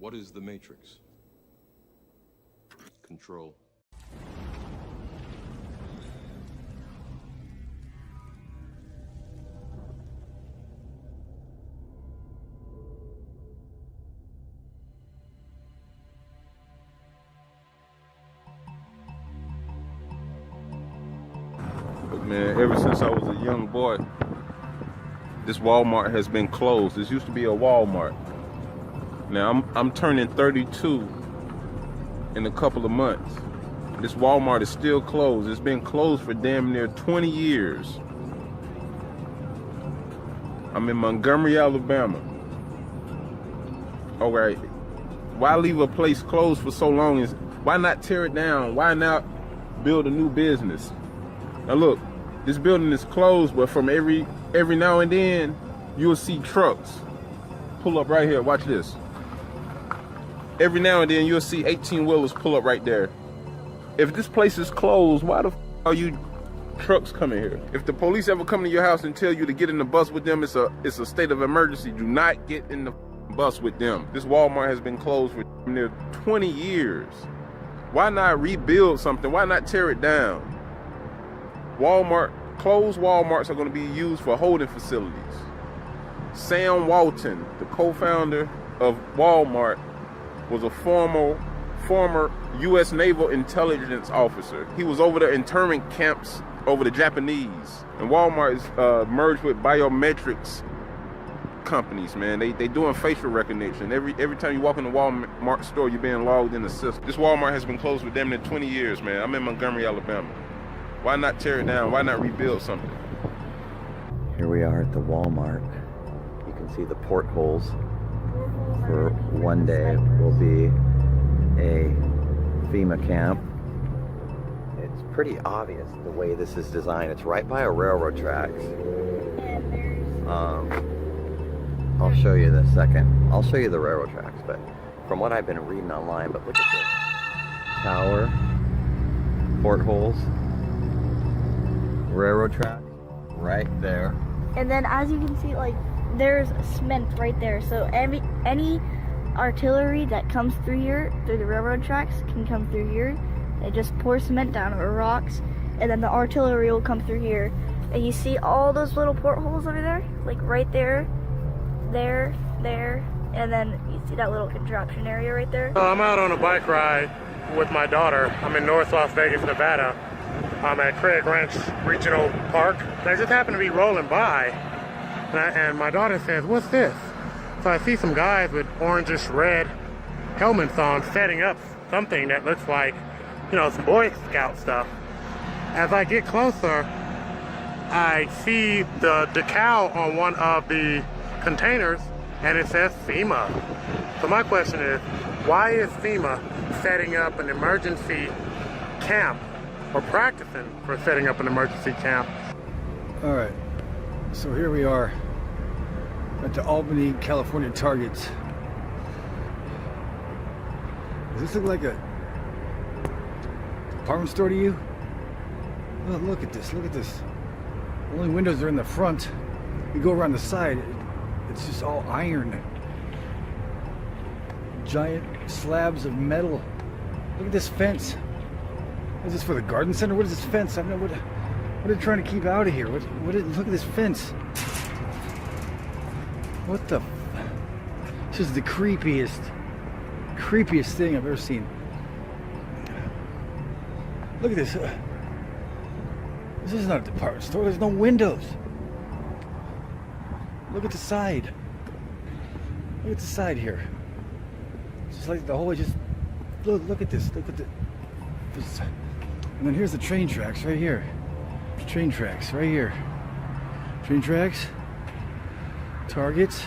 What is the Matrix? Control. Man, ever since I was a young boy, this Walmart has been closed. This used to be a Walmart. Now I'm turning 32 in a couple of months. This Walmart is still closed. It's been closed for damn near 20 years. I'm in Montgomery, Alabama. All right. Why leave a place closed for so long? Why not tear it down? Why not build a new business? Now look, this building is closed, but from every now and then, you'll see trucks pull up right here. Watch this. Every now and then, you'll see 18-wheelers pull up right there. If this place is closed, why the f are you trucks coming here? If the police ever come to your house and tell you to get in the bus with them, it's a state of emergency. Do not get in the bus with them. This Walmart has been closed for near 20 years. Why not rebuild something? Why not tear it down? Closed Walmarts are going to be used for holding facilities. Sam Walton, the co-founder of Walmart, was a former U.S. Naval Intelligence officer. He was over the internment camps over the Japanese. And Walmart is merged with biometrics companies, man. They doing facial recognition. Every time you walk in the Walmart store, you're being logged in the system. This Walmart has been closed for damn near 20 years, man. I'm in Montgomery, Alabama. Why not tear it down? Why not rebuild something? Here we are at the Walmart. You can see the portholes. For one day will be a FEMA camp. It's pretty obvious the way this is designed. It's right by a railroad tracks. I'll show you in a second. I'll show you the railroad tracks, but from what I've been reading online, but look at this. Tower, portholes, railroad tracks right there. And then as you can see, like, there's cement right there. So any artillery that comes through here, through the railroad tracks, can come through here. They just pour cement down or rocks, and then the artillery will come through here. And you see all those little portholes over there? Like right there, there, and then you see that little contraption area right there? I'm out on a bike ride with my daughter. I'm in North Las Vegas, Nevada. I'm at Craig Ranch Regional Park. And I just happened to be rolling by, and my daughter says, "What's this?" So I see some guys with orangish red helmets on setting up something that looks like, you know, some Boy Scout stuff. As I get closer, I see the decal on one of the containers, and it says FEMA. So my question is, why is FEMA setting up an emergency camp, or practicing for setting up an emergency camp? All right, so here we are at the Albany, California Target. Does this look like a department store to you? Oh, look at this, look at this. The only windows are in the front. You go around the side, it's just all iron. Giant slabs of metal. Look at this fence. Is this for the garden center? What is this fence? I don't know what are they trying to keep out of here? Look at this fence. What the? This is the creepiest thing I've ever seen. Look at this. This is not a department store. There's no windows. Look at the side. Look at the side here. It's just like the whole. Just look at this. Look at this. And then here's the train tracks right here. Train tracks right here. Train tracks. Targets.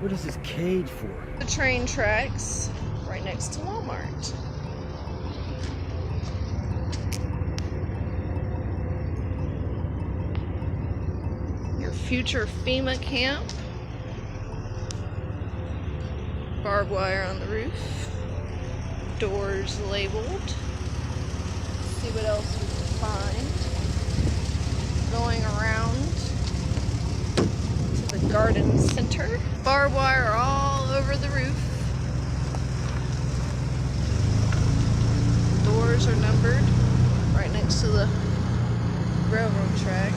What is this cage for? The train tracks right next to Walmart. Your future FEMA camp. Barbed wire on the roof. Doors labeled. See what else we can find. Going around to the garden center. Barbed wire all over the roof. Doors are numbered right next to the railroad track.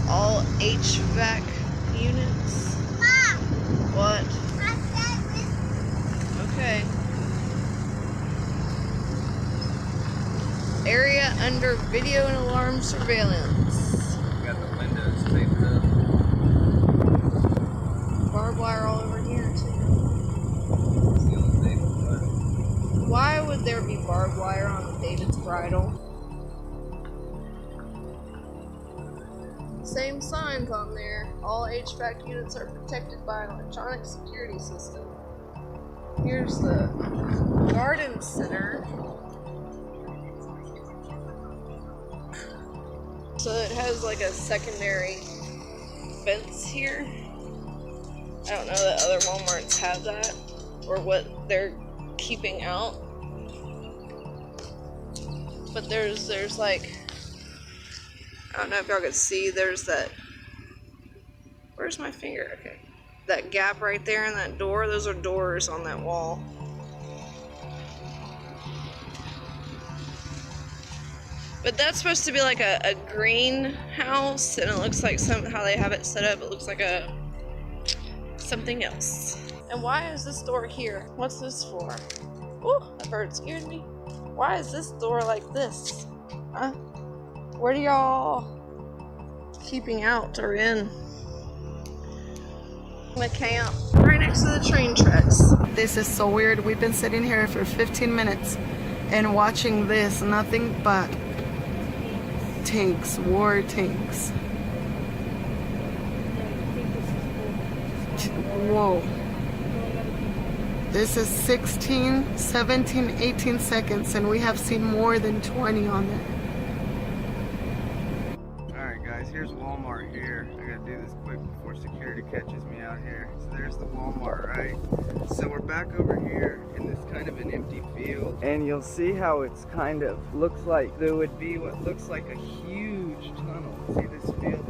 All HVAC units. Mom! What? Okay. Area under video and alarm surveillance. Got the windows taped up. Barbed wire all over here too. Why would there be barbed wire on David's bridle? Same signs on there. All HVAC units are protected by an electronic security system. Here's the garden center. So it has like a secondary fence here. I don't know that other Walmarts have that or what they're keeping out. But there's like, I don't know if y'all could see, there's that, where's my finger? Okay. That gap right there in that door, those are doors on that wall. But that's supposed to be like a greenhouse, and it looks like how they have it set up, it looks like something else. And why is this door here? What's this for? Ooh, that bird scared me. Why is this door like this? Huh? What are y'all keeping out or in? The camp right next to the train tracks. This is so weird. We've been sitting here for 15 minutes and watching this, nothing but tanks, war tanks. Whoa. This is 16, 17, 18 seconds, and we have seen more than 20 on there. Alright guys, here's Walmart here. I gotta do this quick before security catches me out here. So there's the Walmart, right? So we're back over here in this kind of an empty field. And you'll see how it's kind of looks like there would be what looks like a huge tunnel. See this field?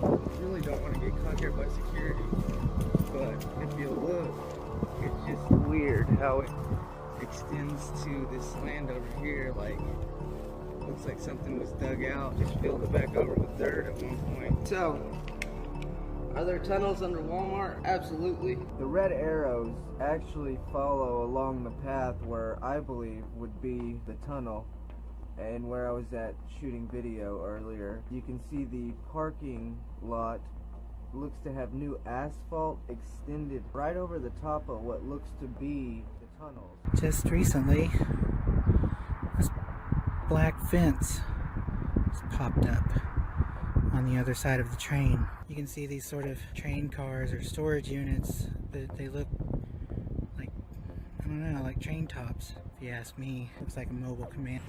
I really don't want to get caught here by security. But if you look, it's just weird how it extends to this land over here. Like, looks like something was dug out, just filled it back over with dirt at one point. So, are there tunnels under Walmart? Absolutely. The red arrows actually follow along the path where I believe would be the tunnel, and where I was at shooting video earlier. You can see the parking lot looks to have new asphalt extended right over the top of what looks to be the tunnels. Just recently, this black fence has popped up on the other side of the train. You can see these sort of train cars or storage units, but they look like, I don't know, like train tops, if you ask me. Looks like a mobile command.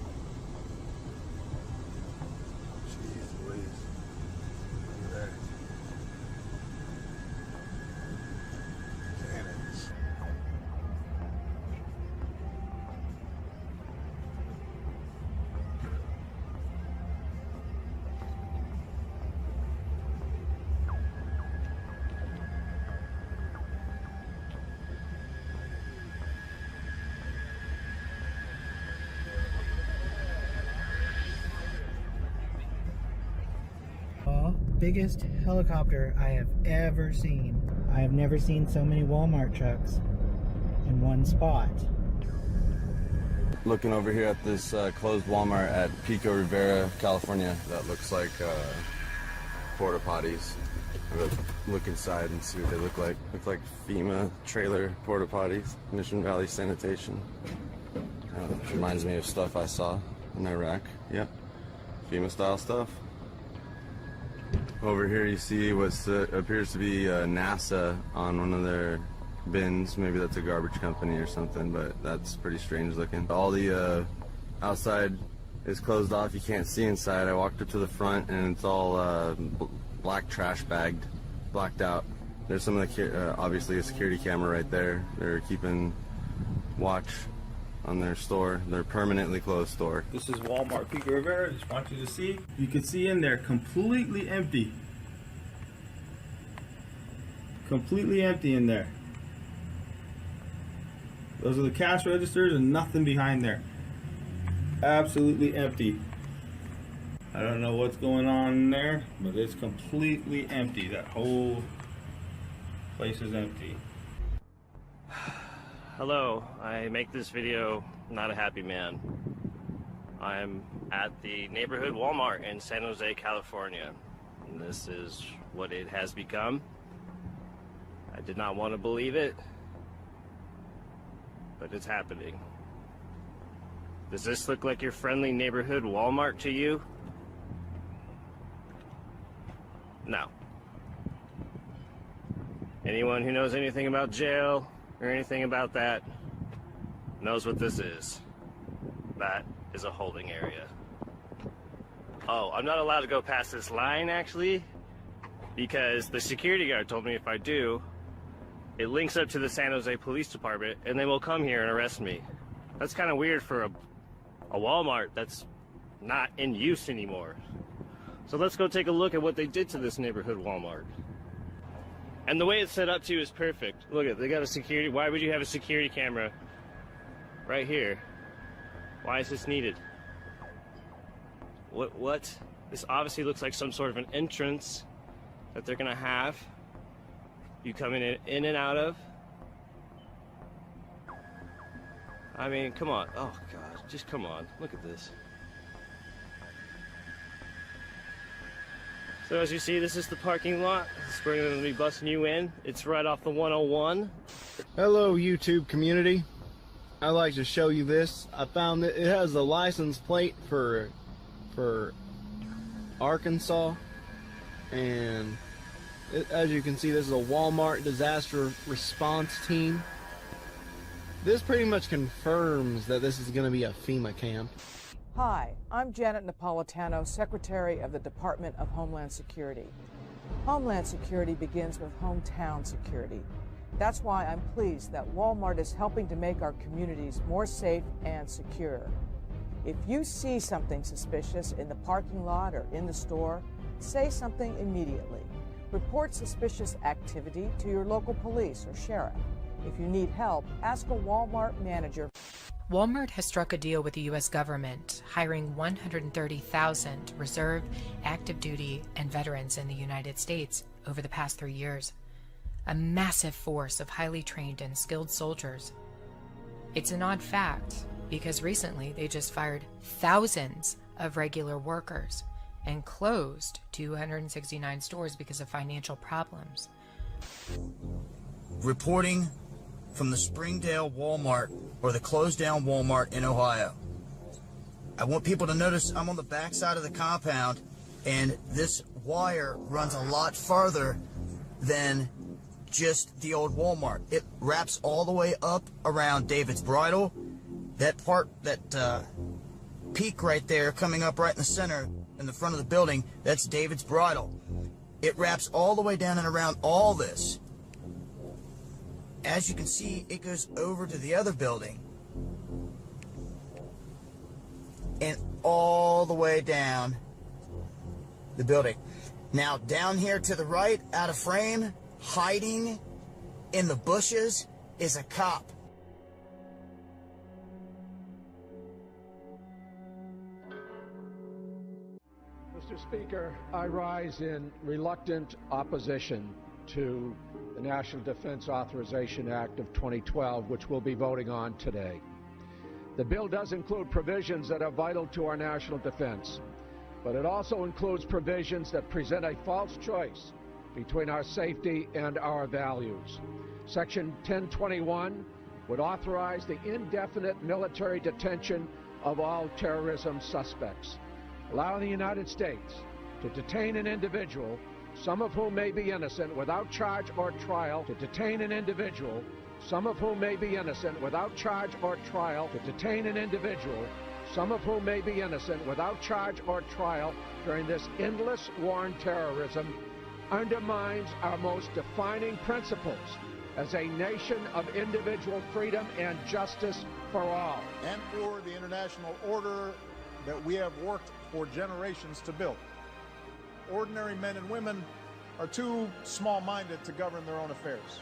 Jeez Louise. Look at that. Cannons. Biggest helicopter I have ever seen. I have never seen so many Walmart trucks in one spot. Looking over here at this closed Walmart at Pico Rivera, California. That looks like porta potties. I'm gonna look inside and see what they look like. Look like FEMA trailer porta potties. Mission Valley Sanitation. Reminds me of stuff I saw in Iraq. Yep, FEMA style stuff. Over here you see what appears to be NASA on one of their bins. Maybe that's a garbage company or something, but that's pretty strange looking. All the outside is closed off. You can't see inside. I walked up to the front and it's all black trash bagged, blacked out. There's some of the, obviously a security camera right there. They're keeping watch on their store, their permanently closed store. This is Walmart Pico Rivera. Just want you to see. You can see in there completely empty. Completely empty in there. Those are the cash registers and nothing behind there. Absolutely empty. I don't know what's going on in there, but it's completely empty. That whole place is empty. Hello, I make this video not a happy man. I'm at the neighborhood Walmart in San Jose, California. And this is what it has become. I did not want to believe it, but it's happening. Does this look like your friendly neighborhood Walmart to you? No. Anyone who knows anything about jail or anything about that knows what this is. That is a holding area. Oh, I'm not allowed to go past this line actually, because the security guard told me if I do, it links up to the San Jose Police Department and they will come here and arrest me. That's kind of weird for a Walmart that's not in use anymore. So let's go take a look at what they did to this neighborhood Walmart. And the way it's set up too is perfect. Look at, they got a security. Why would you have a security camera right here? Why is this needed? What? This obviously looks like some sort of an entrance that they're gonna have you coming in and out of. I mean, come on. Oh God, just come on. Look at this. So as you see, this is the parking lot. This is where we're going to be busting you in. It's right off the 101. Hello YouTube community. I'd like to show you this. I found that it has the license plate for Arkansas, and as you can see, this is a Walmart disaster response team. This pretty much confirms that this is going to be a FEMA camp. Hi, I'm Janet Napolitano, Secretary of the Department of Homeland Security. Homeland Security begins with hometown security. That's why I'm pleased that Walmart is helping to make our communities more safe and secure. If you see something suspicious in the parking lot or in the store, say something immediately. Report suspicious activity to your local police or sheriff. If you need help, ask a Walmart manager. Walmart has struck a deal with the U.S. government, hiring 130,000 reserve, active duty, and veterans in the United States over the past 3 years. A massive force of highly trained and skilled soldiers. It's an odd fact, because recently they just fired thousands of regular workers and closed 269 stores because of financial problems. Reporting from the Springdale Walmart, or the closed down Walmart in Ohio. I want people to notice I'm on the back side of the compound, and this wire runs a lot farther than just the old Walmart. It wraps all the way up around David's Bridal. That part, that peak right there coming up right in the center in the front of the building, that's David's Bridal. It wraps all the way down and around all this. As you can see, it goes over to the other building and all the way down the building. Now, down here to the right, out of frame, hiding in the bushes, is a cop. Mr. Speaker, I rise in reluctant opposition to the National Defense Authorization Act of 2012, which we'll be voting on today. The bill does include provisions that are vital to our national defense, but it also includes provisions that present a false choice between our safety and our values. Section 1021 would authorize the indefinite military detention of all terrorism suspects, allowing the United States to detain an individual, some of whom may be innocent, without charge or trial, to detain an individual, some of whom may be innocent, without charge or trial, to detain an individual, some of whom may be innocent, without charge or trial, during this endless war on terrorism, undermines our most defining principles as a nation of individual freedom and justice for all. And for the international order that we have worked for generations to build. Ordinary men and women are too small-minded to govern their own affairs.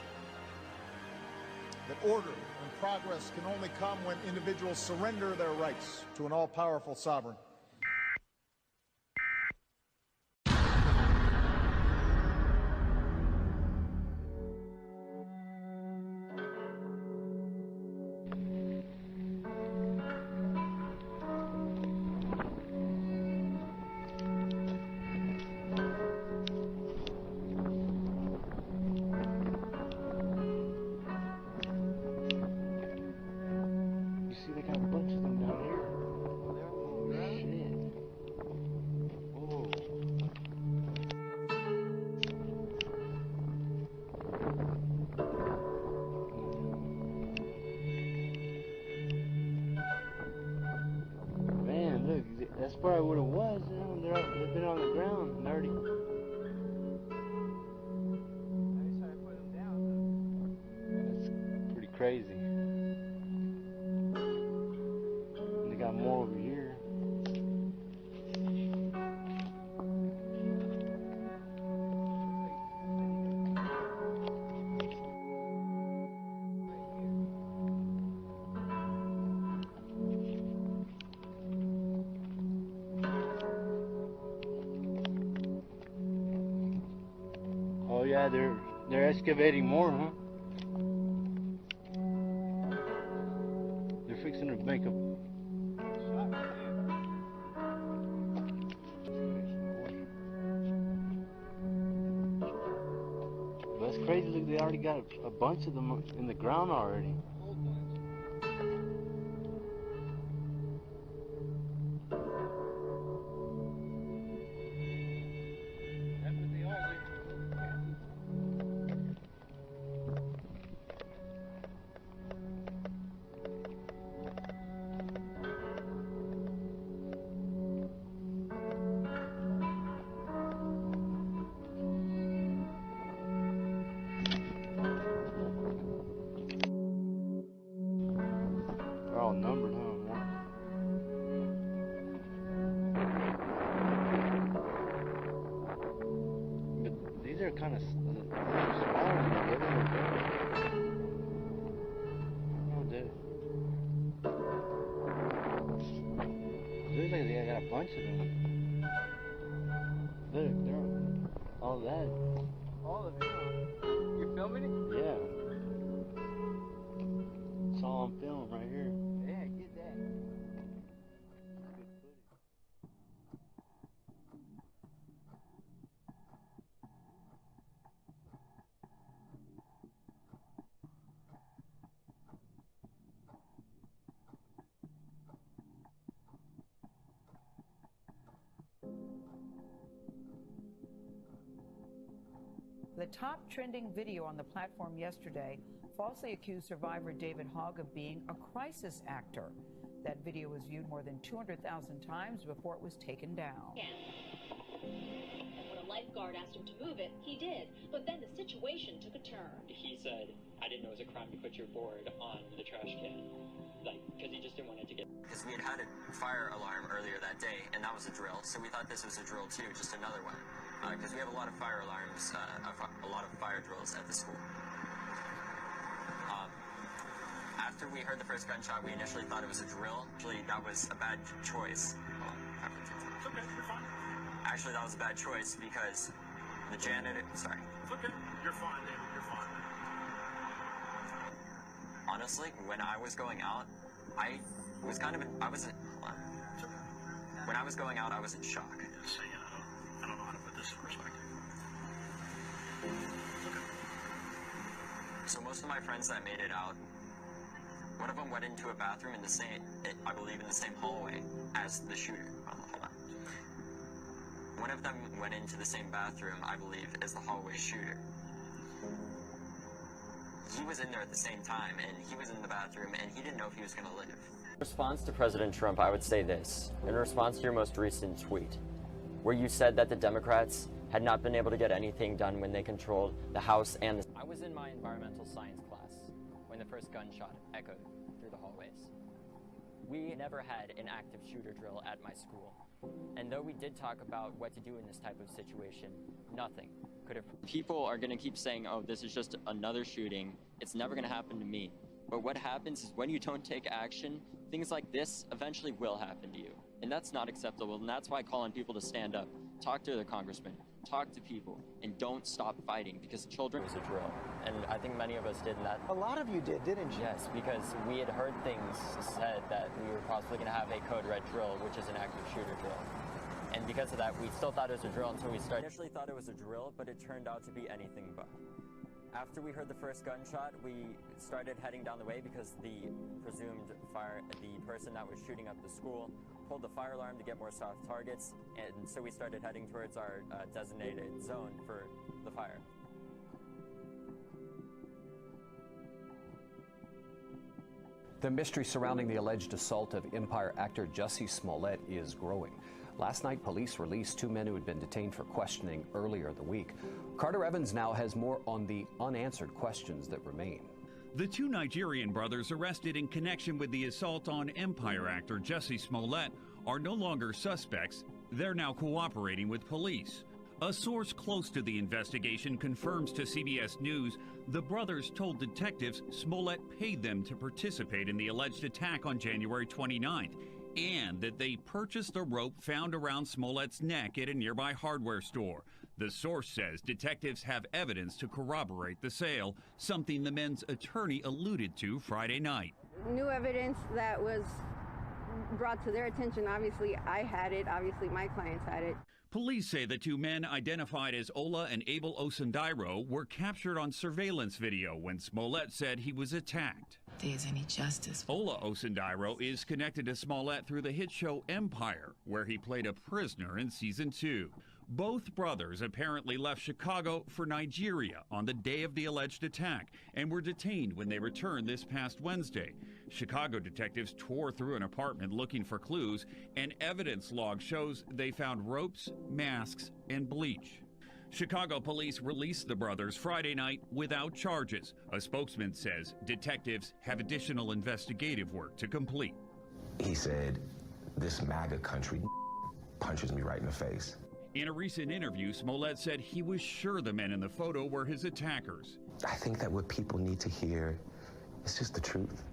That order and progress can only come when individuals surrender their rights to an all-powerful sovereign. That's probably what it was. You know, they've been on the ground and already. That's pretty crazy. And they got more over here. Oh yeah, they're excavating more, huh? They're fixing to make a. That's crazy. Look, they already got a bunch of them in the ground already. They're all numbered, huh? But these are kind of smaller. Looks like they got a bunch of them. Look, they're all that. All of it? You're filming it? Yeah. It's all on film right here. Yeah, get that. The top trending video on the platform yesterday falsely accused survivor David Hogg of being a crisis actor. That video was viewed more than 200,000 times before it was taken down. When a lifeguard asked him to move it, he did. But then the situation took a turn. He said, I didn't know it was a crime to put your board on the trash can. Like, because he just didn't want it to get... Because we had a fire alarm earlier that day, and that was a drill, so we thought this was a drill too, just another one. Because we have a lot of fire alarms, a lot of fire drills at the school. After we heard the first gunshot, we initially thought it was a drill. Actually, that was a bad choice. Well, It's okay, you're fine. actually, that was a bad choice because the janitor... Sorry. It's okay. You're fine, David. You're fine. Honestly, when I was going out, I was kind of... Hold on. When I was going out, I was in shock. I don't know how to put this in perspective. So most of my friends that made it out, one of them went into a bathroom in the same, I believe in the same hallway as the shooter. Hold on. One of them went into the same bathroom, I believe, as the hallway shooter. He was in there at the same time, and he was in the bathroom, and he didn't know if he was going to live. In response to President Trump, I would say this. In response to your most recent tweet, where you said that the Democrats had not been able to get anything done when they controlled the House and the... was in my environmental science class when the first gunshot echoed through the hallways. We never had an active shooter drill at my school. And though we did talk about what to do in this type of situation, nothing could have... People are going to keep saying, oh, this is just another shooting. It's never going to happen to me. But what happens is when you don't take action, things like this eventually will happen to you. And that's not acceptable. And that's why I call on people to stand up, talk to their congressman, talk to people, and don't stop fighting, because children was a drill. And I think many of us did that. A lot of you did, didn't you? Yes, because we had heard things said that we were possibly going to have a code red drill, which is an active shooter drill. And because of that, we still thought it was a drill until we started. Initially thought it was a drill, but it turned out to be anything but. After we heard the first gunshot, we started heading down the way because the presumed the person that was shooting up the school pulled the fire alarm to get more soft targets, and so we started heading towards our designated zone for the fire. The mystery surrounding the alleged assault of Empire actor Jussie Smollett is growing. Last night, police released 2 men who had been detained for questioning earlier in the week. Carter Evans now has more on the unanswered questions that remain. The 2 Nigerian brothers arrested in connection with the assault on Empire actor Jussie Smollett are no longer suspects. They're now cooperating with police. A source close to the investigation confirms to CBS News the brothers told detectives Smollett paid them to participate in the alleged attack on January 29th, and that they purchased a rope found around Smollett's neck at a nearby hardware store. The source says detectives have evidence to corroborate the sale, something the men's attorney alluded to Friday night. New evidence that was brought to their attention. Obviously, I had it. Obviously, my clients had it. Police say the 2 men identified as Ola and Abel Osundairo were captured on surveillance video when Smollett said he was attacked. There's any justice. Ola Osundairo is connected to Smollett through the hit show Empire, where he played a prisoner in season 2. Both brothers apparently left Chicago for Nigeria on the day of the alleged attack and were detained when they returned this past Wednesday. Chicago detectives tore through an apartment looking for clues, and evidence log shows they found ropes, masks, and bleach. Chicago police released the brothers Friday night without charges. A spokesman says detectives have additional investigative work to complete. He said, "This MAGA country punches me right in the face." In a recent interview, Smollett said he was sure the men in the photo were his attackers. I think that what people need to hear is just the truth.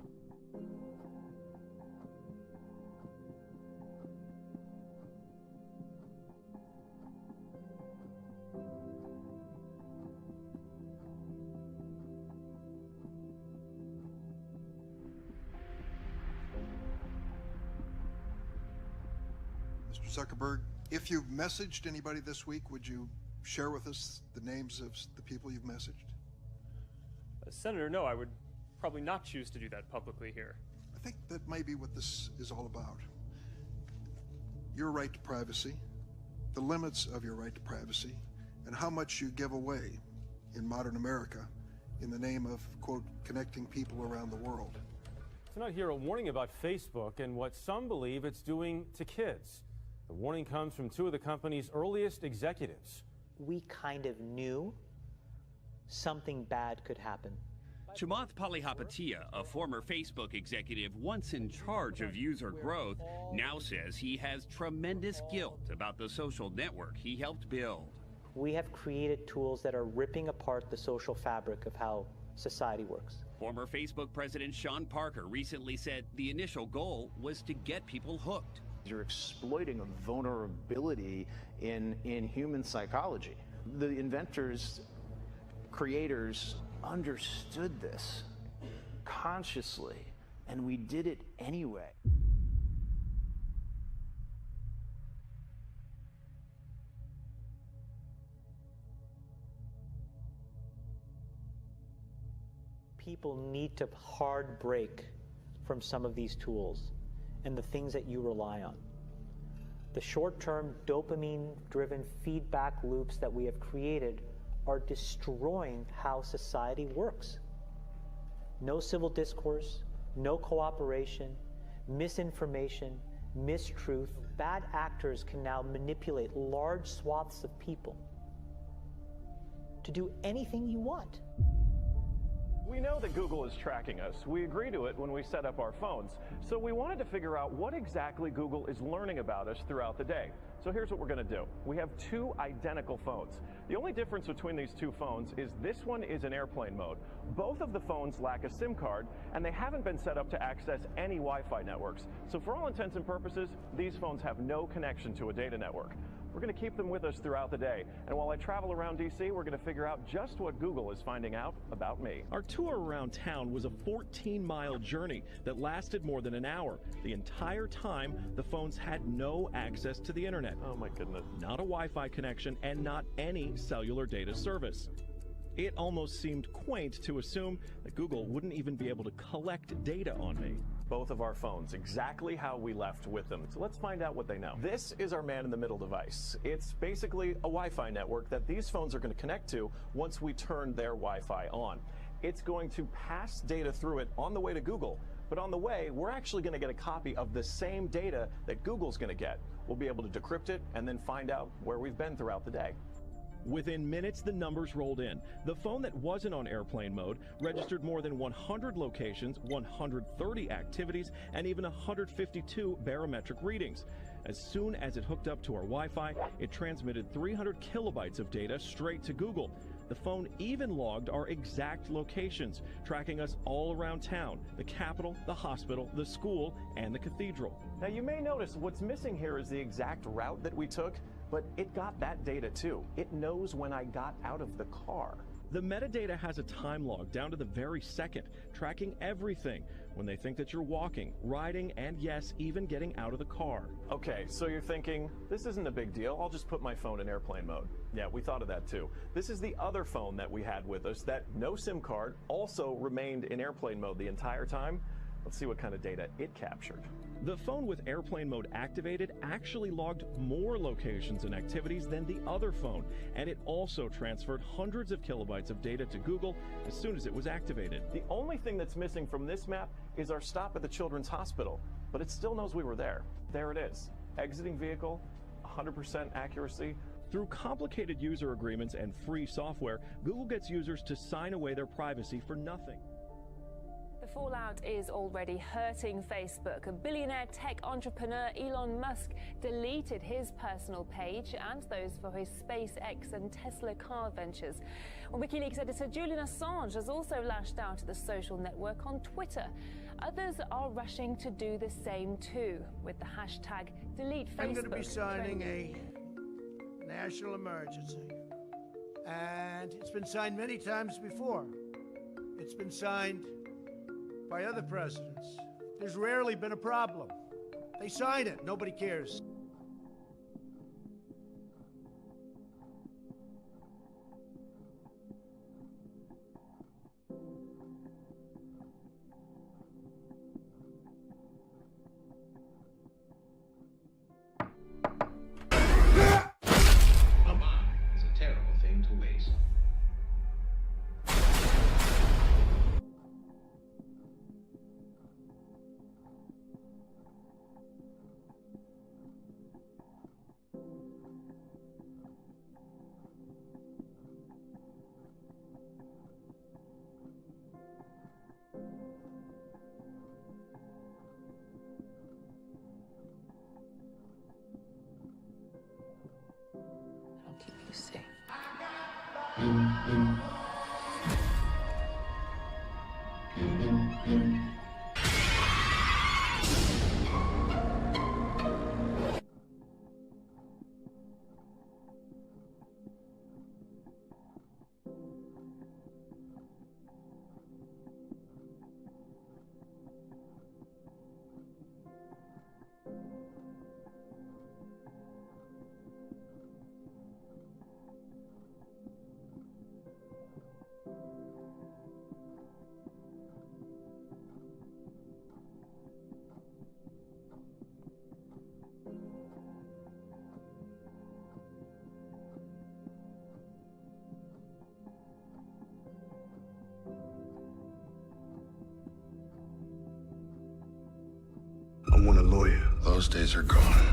Mr. Zuckerberg, if you've messaged anybody this week, would you share with us the names of the people you've messaged? Senator, no, I would probably not choose to do that publicly here. I think that may be what this is all about. Your right to privacy, the limits of your right to privacy, and how much you give away in modern America in the name of, quote, connecting people around the world. Tonight here, a warning about Facebook and what some believe it's doing to kids. The warning comes from 2 of the company's earliest executives. We kind of knew something bad could happen. Chamath Palihapitiya, a former Facebook executive once in charge of user growth, now says he has tremendous guilt about the social network he helped build. We have created tools that are ripping apart the social fabric of how society works. Former Facebook president Sean Parker recently said the initial goal was to get people hooked. You're exploiting a vulnerability in human psychology. The inventors, creators understood this consciously, and we did it anyway. People need to hard break from some of these tools and the things that you rely on. The short-term dopamine-driven feedback loops that we have created are destroying how society works. No civil discourse, no cooperation, misinformation, mistruth. Bad actors can now manipulate large swaths of people to do anything you want. We know that Google is tracking us. We agree to it when we set up our phones. So we wanted to figure out what exactly Google is learning about us throughout the day. So here's what we're going to do. We have two identical phones. The only difference between these two phones is this one is in airplane mode. Both of the phones lack a SIM card, and they haven't been set up to access any Wi-Fi networks. So for all intents and purposes, these phones have no connection to a data network. We're going to keep them with us throughout the day. And while I travel around DC, we're going to figure out just what Google is finding out about me. Our tour around town was a 14-mile journey that lasted more than an hour. The entire time, the phones had no access to the internet. Oh my goodness. Not a Wi-Fi connection and not any cellular data service. It almost seemed quaint to assume that Google wouldn't even be able to collect data on me. Both of our phones, exactly how we left with them. So let's find out what they know. This is our man-in-the-middle device. It's basically a Wi-Fi network that these phones are going to connect to once we turn their Wi-Fi on. It's going to pass data through it on the way to Google, but on the way, we're actually going to get a copy of the same data that Google's going to get. We'll be able to decrypt it and then find out where we've been throughout the day. Within minutes, the numbers rolled in. The phone that wasn't on airplane mode registered more than 100 locations, 130 activities, and even 152 barometric readings. As soon as it hooked up to our Wi-Fi, it transmitted 300 kilobytes of data straight to Google. The phone even logged our exact locations, tracking us all around town, the Capitol, the hospital, the school, and the cathedral. Now you may notice what's missing here is the exact route that we took, but it got that data too. It knows when I got out of the car. The metadata has a time log down to the very second, tracking everything when they think that you're walking, riding, and yes, even getting out of the car. Okay, so you're thinking, this isn't a big deal. I'll just put my phone in airplane mode. Yeah, we thought of that too. This is the other phone that we had with us that no SIM card, also remained in airplane mode the entire time. Let's see what kind of data it captured. The phone with airplane mode activated actually logged more locations and activities than the other phone, and it also transferred hundreds of kilobytes of data to Google as soon as it was activated. The only thing that's missing from this map is our stop at the Children's Hospital, but it still knows we were there. There it is. Exiting vehicle, 100% accuracy. Through complicated user agreements and free software, Google gets users to sign away their privacy for nothing. The fallout is already hurting Facebook. A billionaire tech entrepreneur Elon Musk deleted his personal page and those for his SpaceX and Tesla car ventures. Well, WikiLeaks editor Julian Assange has also lashed out at the social network on Twitter. Others are rushing to do the same too, with the hashtag #DeleteFacebook. I'm going to be signing a national emergency. And it's been signed many times before. It's been signed by other presidents. There's rarely been a problem. They sign it, nobody cares. A bomb is a terrible thing to waste. I'll keep you safe. I want a lawyer. Those days are gone.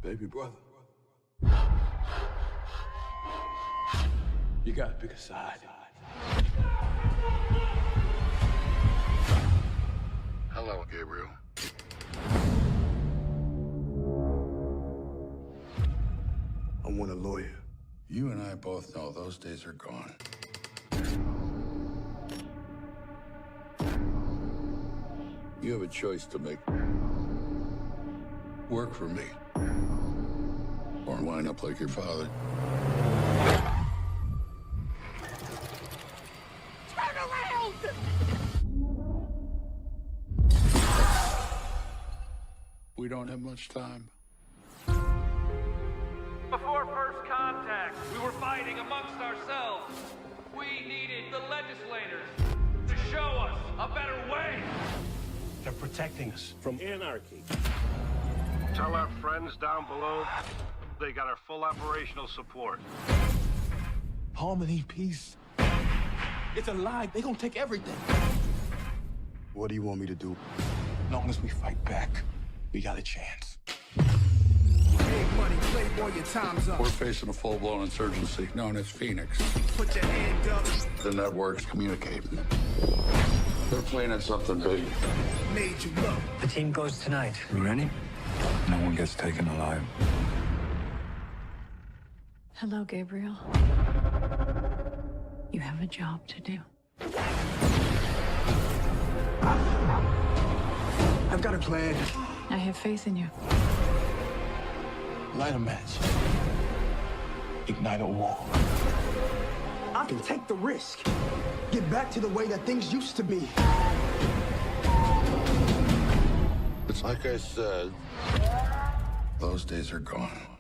Baby brother. You gotta pick a side. Hello, Gabriel. I want a lawyer. You and I both know those days are gone. You have a choice to make. Work for me. Or line up like your father. Turn around! We don't have much time. Before first contact, we were fighting amongst ourselves. We needed the legislators to show us a better way. They're protecting us from anarchy. Tell our friends down below they got our full operational support. Harmony, peace. It's a lie. They're gonna take everything. What do you want me to do? As long as we fight back, we got a chance. Big money, playboy, your time's up. We're facing a full-blown insurgency known as Phoenix. Put your hand up. The networks communicate. They're planning something big. Made you look. The team goes tonight. You ready? No one gets taken alive. Hello, Gabriel. You have a job to do. I've got a plan. I have faith in you. Light a match. Ignite a war. I can take the risk. Get back to the way that things used to be. It's like I said, those days are gone.